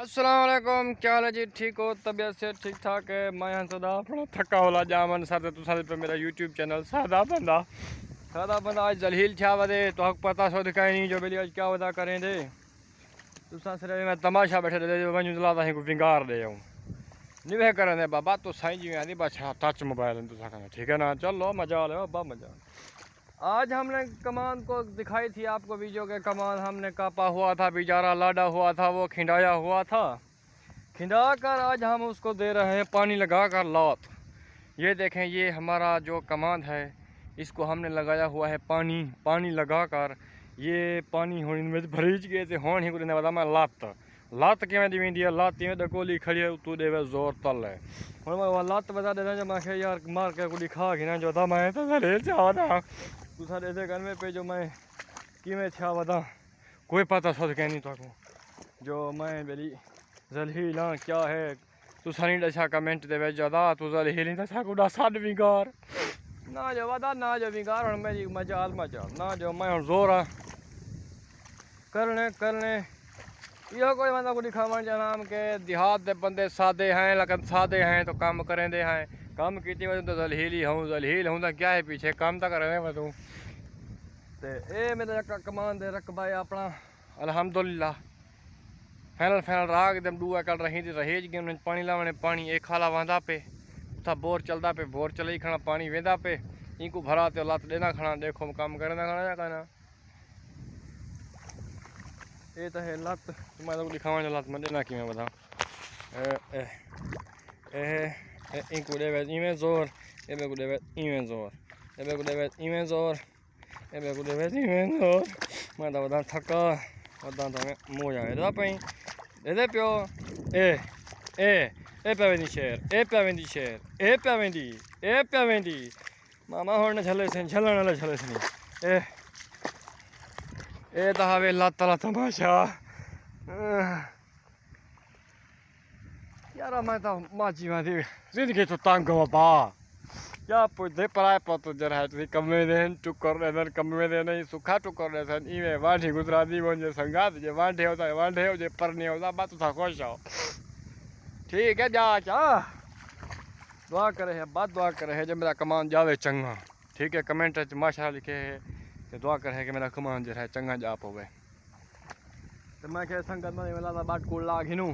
अस्सलाम वालेकुम, क्या हाल है जी? ठीक हो? तबीयत से ठीक ठाक है? मैं यहाँ सदा थोड़ा थका होला जामन साथ तो साथ पे मेरा यूट्यूब चैनल सादा बंदा आज जलील छा वदे तो हक पता सो दिखाई नहीं जो बेली आज क्या वदा करें दे तो सिर्फ मैं तमाशा बैठे दे वंजू चला को विंगार दे जाऊँ निवे करें दे बाबा तो साईं जी आदि बादशाह टच मोबाइल तो साखा ठीक है ना। चलो मजा ले बाबा मजा। आज हमने कमान को दिखाई थी आपको वीडियो के कमान हमने कापा हुआ था, बेचारा लाडा हुआ था, वो खिंडाया हुआ था। खिंडा कर आज हम उसको दे रहे हैं पानी लगा कर लात। ये देखें ये हमारा जो कमान है इसको हमने लगाया हुआ है पानी लगा कर। ये पानी होने में भरीज गए थे होने को बता मैं लात किमें दी वेंदी है लात में गोली खड़ी है तू दे जोर तल है हूँ मैं लात बता देना जो मैं यार मार के गोली खा के ना जो था मैं तो चाहता तू सारे घर में पे जो मैं किमें छा वदा कोई पता सोच के नहीं था जो मैं बेली जलील हाँ क्या है तू सारी अच्छा कमेंट दे ज्यादा तू जलील नहीं था गुडा साड विंगार ना जो वदा ना जो विंगार हूँ मेरी मजाल ना जो मैं जोर हाँ करने यो कोई मतलब कुछ खावन जनाम के देहात दे बंदे सादे हैं लेकिन सादे हैं तो काम करें दे हैं काम की तो जलील हूँ तो क्या है पीछे काम तो करें मैं तू ते ए मेरा कमान दे रकबा है अपना अल्हम्दुलिल्लाह फैनल राग एकदम डूआ कल रहेज गए पानी लावने पानी एक खाला वंदा पे उथा बोर चलता पे बोर चले ही खाना पानी वेंदा पे इनको भरा तो लत देना खाना देखो काम करना खाना या कहना ये तो है लत मैं तो दिखावा लत मैं देना कि मैं बता इनको दे इवें जोर ए बे को दे इवें जोर ए बे को दे इवें जोर ए बे को दे इवें जोर मैं तो बता थका वदा तो मैं मोजा है पई दे प्यो ए ए ए पे शेर ए पे वेंदी मामा होने झले से झलण वाले झले से ए तो हवे लत तमाशा यार मैं तो माची माती जिंदगी तो तंग बाबा क्या पुदे पराए पत जरा है तुझे कमे दे टुकर दे कमे दे नहीं सुखा टुकर दे सन इवे वाठी गुजराती बोल संगात जे वांढे होता है वांढे हो जे परने होता बात था खुश हो ठीक है जा क्या दुआ करे है बात दुआ करे है जब मेरा कमान जावे चंगा ठीक है कमेंट माशा लिखे है तो दुआ करे कि मेरा कमान जो है चंगा जा पावे तो मैं क्या संगत में मिला बाट को ला घिनू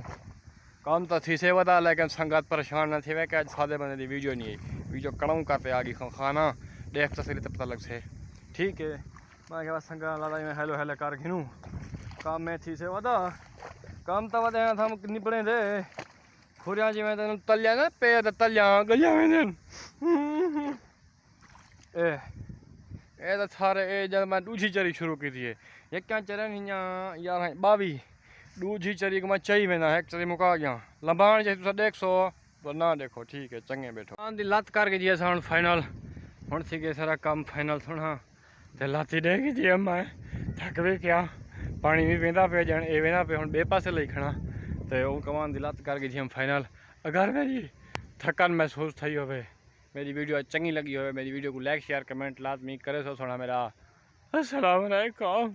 काम तो थी से बता लेकिन संगत परेशान न थी वे क्या सादे बंदे दी वीडियो नहीं आई वीडियो कड़ाऊँ करते आगे खाना देख तो सही तो पता लग से ठीक है मैं क्या संगत लादा में हेलो कर घिनू काम में थी से बता काम तो बता था निपड़े थे खुरिया जी में तो तलिया ना पे तलिया गलिया में ए तो थारे ए जब मैं दूसरी चरी शुरू की थी ये क्या चरन यार बावी दूसरी चरी को मैं चाहिए में ना एक चरी मुका गया लंबाण जैसे तुम देख सो तो ना देखो ठीक है चंगे बैठो दी लत करके जी हम फाइनल हूँ थी गए सारा काम फाइनल सुना तो लत ही देगी जी मैं थक भी क्या पानी भी वेंदा पे जान ए वेंदा पे हूँ बे पासे ले खड़ा तो वो कमान दी लत करके जी हम फाइनल अगर मेरी थकान महसूस थी हो मेरी वीडियो चंगी लगी हो मेरी वीडियो को लाइक शेयर कमेंट लाजमी करे सो सुना मेरा अस्सलाम वालेकुम।